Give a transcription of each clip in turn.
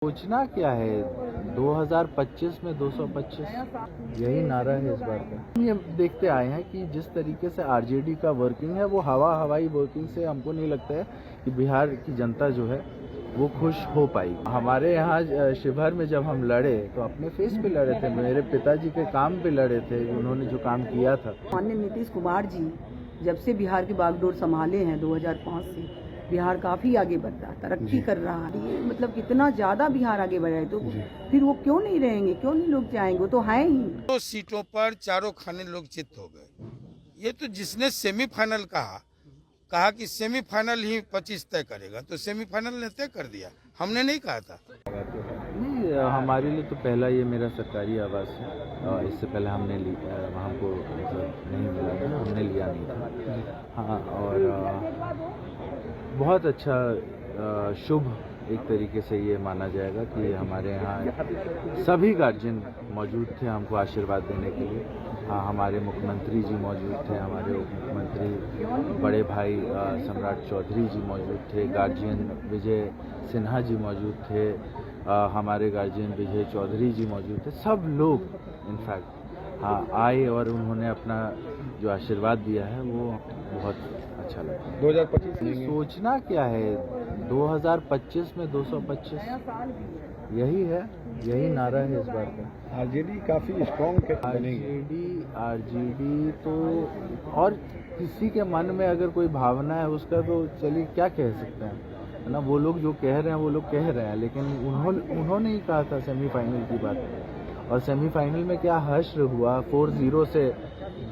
सोचना क्या है 2025 में 225 यही नारा है इस बार का। हम ये देखते आए हैं कि जिस तरीके से आरजेडी का वर्किंग है वो हवाई वर्किंग से हमको नहीं लगता है कि बिहार की जनता जो है वो खुश हो पाई। हमारे यहाँ शिवहर में जब हम लड़े तो अपने फेस पे लड़े थे, मेरे पिताजी के काम पे लड़े थे, उन्होंने जो काम किया था। माननीय नीतीश कुमार जी जब से बिहार की बागडोर संभाले हैं 2005 से बिहार काफ़ी आगे बढ़ रहा है, तरक्की कर रहा है। ये मतलब कितना ज़्यादा बिहार आगे बढ़ा है, तो फिर वो क्यों नहीं रहेंगे, क्यों नहीं लोग जाएंगे, वो तो है ही। दो सीटों पर चारों खाने लोग चित्त हो गए। ये तो जिसने सेमीफाइनल कहा कि सेमीफाइनल ही 25 तय करेगा, तो सेमीफाइनल ने तय कर दिया, हमने नहीं कहा था। नहीं, हमारे लिए तो पहला ये मेरा सरकारी आवास है। इससे पहले हमने हमको मतलब नहीं मिला था, हमने लिया नहीं था। हाँ, और बहुत अच्छा शुभ एक तरीके से ये माना जाएगा कि हमारे यहाँ सभी गार्जियन मौजूद थे हमको आशीर्वाद देने के लिए। हाँ, हमारे मुख्यमंत्री जी मौजूद थे, हमारे उप मुख्यमंत्री बड़े भाई सम्राट चौधरी जी मौजूद थे, गार्जियन विजय सिन्हा जी मौजूद थे, हमारे गार्जियन विजय चौधरी जी मौजूद थे। सब लोग इनफैक्ट आए और उन्होंने अपना जो आशीर्वाद दिया है वो बहुत अच्छा लगा। 2025 सोचना क्या है 2025 में 225 यही है, यही नारा है इस बार का। आरजेडी काफी स्ट्रॉन्ग बनेगी। आरजेडी तो और किसी के मन में अगर कोई भावना है उसका तो चलिए क्या कह सकते हैं, है ना। वो लोग जो कह रहे हैं वो लोग कह रहे हैं, लेकिन उन्होंने ही कहा था सेमीफाइनल की बात, और सेमीफाइनल में क्या हश्र हुआ, 4-0 से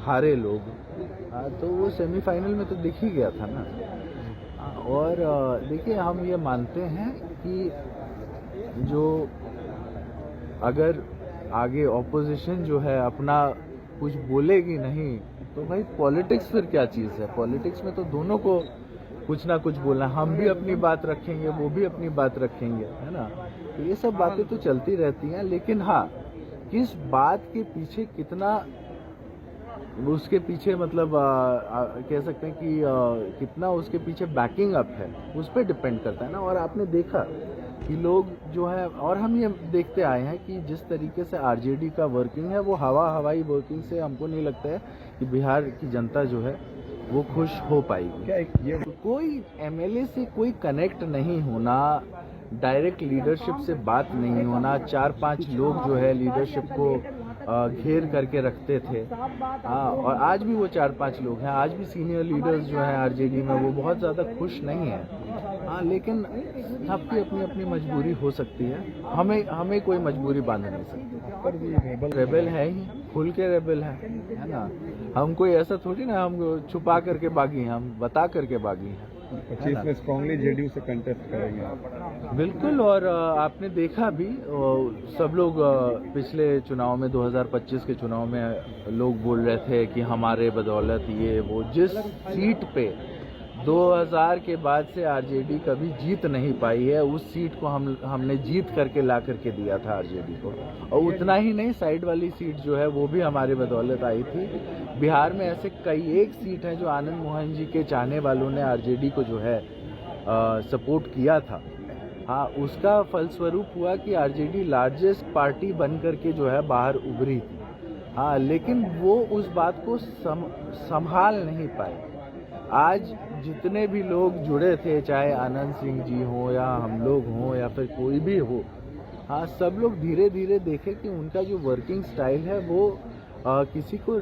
हारे लोग। तो वो सेमीफाइनल में तो दिख ही गया था ना। और देखिए, हम ये मानते हैं कि जो अगर आगे ऑपोजिशन जो है अपना कुछ बोलेगी नहीं तो भाई पॉलिटिक्स फिर क्या चीज़ है। पॉलिटिक्स में तो दोनों को कुछ ना कुछ बोलना, हम भी अपनी बात रखेंगे, वो भी अपनी बात रखेंगे, है ना। तो ये सब बातें तो चलती रहती हैं, लेकिन हाँ, किस बात के पीछे कितना, उसके पीछे मतलब कह सकते हैं कि कितना उसके पीछे बैकिंग अप है, उस पर डिपेंड करता है ना। और आपने देखा कि लोग जो है, और हम ये देखते आए हैं कि जिस तरीके से आरजेडी का वर्किंग है वो हवाई वर्किंग से हमको नहीं लगता है कि बिहार की जनता जो है वो खुश हो पाएगी। कोई एमएलए से कोई कनेक्ट नहीं होना, डायरेक्ट लीडरशिप से बात नहीं होना, 4-5 लोग जो है लीडरशिप को घेर करके रखते थे। हाँ, और आज भी वो 4-5 लोग हैं, आज भी सीनियर लीडर्स जो हैं आरजेडी में वो बहुत ज़्यादा खुश नहीं हैं। हाँ, लेकिन सबकी अपनी अपनी मजबूरी हो सकती है, हमें कोई मजबूरी बांध नहीं सकती। रेबल है ही, खुल के रेबल है ना। हम कोई ऐसा थोड़ी ना हम छुपा करके बागी हैं, हम बता करके बागी हैं। 25 में स्ट्रांगली जेडीयू से कंटेस्ट करेंगे आप? बिल्कुल, और आपने देखा भी सब लोग पिछले चुनाव में 2025 के चुनाव में लोग बोल रहे थे कि हमारे बदौलत ये वो, जिस सीट पे 2000 के बाद से आरजेडी कभी जीत नहीं पाई है, उस सीट को हमने जीत करके ला करके दिया था आरजेडी को। और उतना ही नहीं, साइड वाली सीट जो है वो भी हमारे बदौलत आई थी। बिहार में ऐसे कई एक सीट हैं जो आनंद मोहन जी के चाहने वालों ने आरजेडी को जो है सपोर्ट किया था। हाँ, उसका फलस्वरूप हुआ कि आरजेडी लार्जेस्ट पार्टी बन करके जो है बाहर उभरी थी। हाँ, लेकिन वो उस बात को संभाल नहीं पाए। आज जितने भी लोग जुड़े थे, चाहे आनंद सिंह जी हो या हम लोग हों या फिर कोई भी हो, हाँ, सब लोग धीरे धीरे देखे कि उनका जो वर्किंग स्टाइल है वो किसी को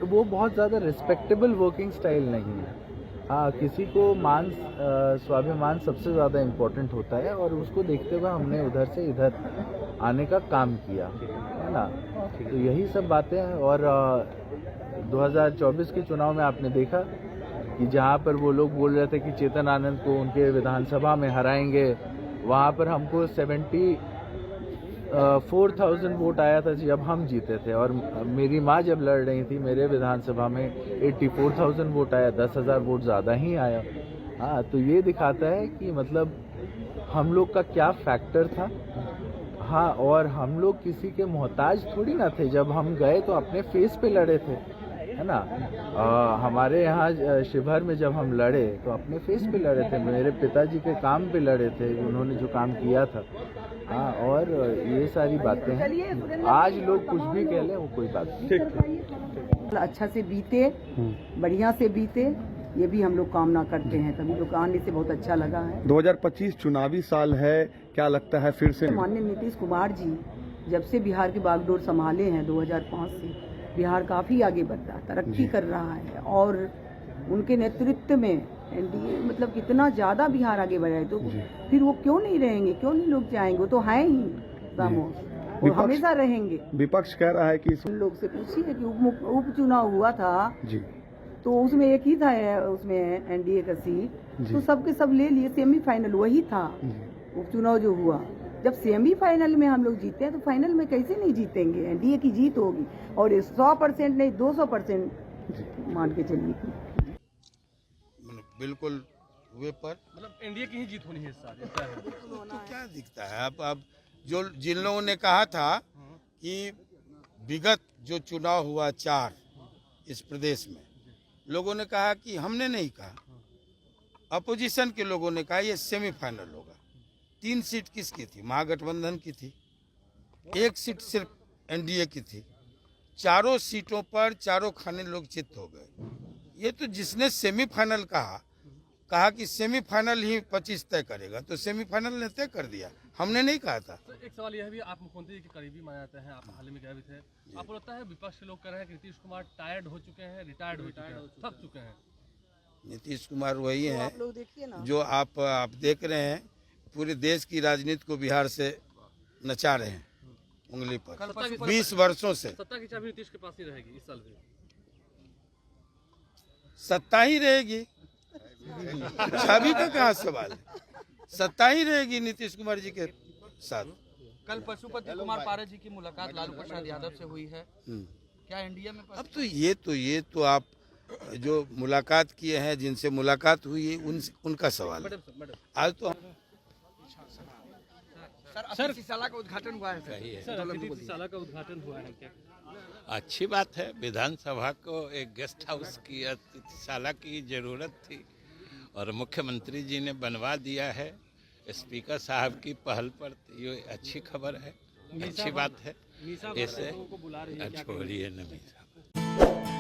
वो बहुत ज़्यादा रिस्पेक्टेबल वर्किंग स्टाइल नहीं है। हाँ, किसी को स्वाभिमान सबसे ज़्यादा इम्पोर्टेंट होता है, और उसको देखते हुए हमने उधर से इधर आने का काम किया, है ना। तो यही सब बातें हैं। और 2024 के चुनाव में आपने देखा कि जहाँ पर वो लोग बोल रहे थे कि चेतन आनंद को उनके विधानसभा में हराएंगे, वहाँ पर हमको 74,000 वोट आया था जब हम जीते थे, और मेरी माँ जब लड़ रही थी मेरे विधानसभा में 84,000 वोट आया, 10,000 वोट ज़्यादा ही आया। हाँ, तो ये दिखाता है कि मतलब हम लोग का क्या फैक्टर था। हाँ, और हम लोग किसी के मोहताज थोड़ी ना थे, जब हम गए तो अपने फेस पे लड़े थे, है ना। हमारे यहाँ शिवहर में जब हम लड़े तो अपने फेस पे लड़े थे, मेरे पिताजी के काम पे लड़े थे, उन्होंने जो काम किया था। हाँ, और ये सारी बातें हैं। आज लोग कुछ भी कह लें, वो कोई बात नहीं। ठीक। अच्छा से बीते, बढ़िया से बीते, ये भी हम लोग कामना करते हैं। तभी लोग आने से बहुत अच्छा लगा है। 2025 चुनावी साल है, क्या लगता है फिर से? माननीय नीतीश कुमार जी जब से बिहार की बागडोर संभाले हैं 2005 से, बिहार काफ़ी आगे बढ़ रहा है, तरक्की कर रहा है। और उनके नेतृत्व में एनडीए मतलब कितना ज़्यादा बिहार आगे बढ़ा है, तो फिर वो क्यों नहीं रहेंगे, क्यों नहीं लोग जाएंगे? वो तो हैं ही रामोस, वो हमेशा रहेंगे। विपक्ष कह रहा है कि उन लोग से पूछिए कि उपचुनाव हुआ था जी, तो उसमें एक ही था, उसमें एनडीए का सीट, तो सबके सब ले लिए। सेमीफाइनल वही था। उपचुनाव जो हुआ, जब सेमीफाइनल में हम लोग जीते हैं तो फाइनल में कैसे नहीं जीतेंगे? एनडीए की जीत होगी, और 100% नहीं 200% मान के चलिए। बिल्कुल हुए पर मतलब एनडीए की ही जीत होनी है इस साल, ऐसा है। तो क्या दिखता है अब जो जिन लोगों ने कहा था कि विगत जो चुनाव हुआ 4 इस प्रदेश में, लोगों ने कहा कि हमने नहीं कहा, अपोजिशन के लोगों ने कहा ये सेमीफाइनल होगा। 3 सीट किसकी थी? महागठबंधन की थी। 1 सीट सिर्फ एनडीए की थी। चारों सीटों पर चारों खाने लोग चित्त हो गए। ये तो जिसने सेमीफाइनल कहा कि सेमीफाइनल ही 25 तय करेगा, तो सेमीफाइनल ने तय कर दिया, हमने नहीं कहा था। तो एक सवाल यह भी, आप मुख्यमंत्री जी के करीबी माने जाते हैं, आप हाल ही में गए भी थे, आपको लगता है विपक्ष के लोग कह रहे हैं कि नीतीश कुमार टायर्ड हो चुके हैं, रिटायर्ड हो चुके हैं, थक चुके हैं? नीतीश कुमार वही हैं आप लोग देखिए ना, जो आप देख रहे हैं, पूरे देश की राजनीति को बिहार से नचा रहे हैं उंगली पर 20 वर्षों से। सत्ता की चाबी नीतीश के पास ही रहेगी इस साल भी? सत्ता ही रहेगी, चाबी का कहाँ सवाल है? सत्ता ही रहेगी नीतीश कुमार जी के साथ। कल पशुपति कुमार पारे जी की मुलाकात लालू प्रसाद यादव से हुई है, क्या एनडीए में अब तो ये तो आप जो मुलाकात किए हैं, जिनसे मुलाकात हुई है, उनका सवाल है। आज तो सर अतिथिशाला का उद्घाटन हुआ है सर, अतिथिशाला का उद्घाटन हुआ है क्या? अच्छी बात है। विधानसभा को एक गेस्ट हाउस की, अतिथिशाला की जरूरत थी और मुख्यमंत्री जी ने बनवा दिया है स्पीकर साहब की पहल पर। ये अच्छी खबर है, अच्छी बात है। इसे छोड़िए नमी साहब।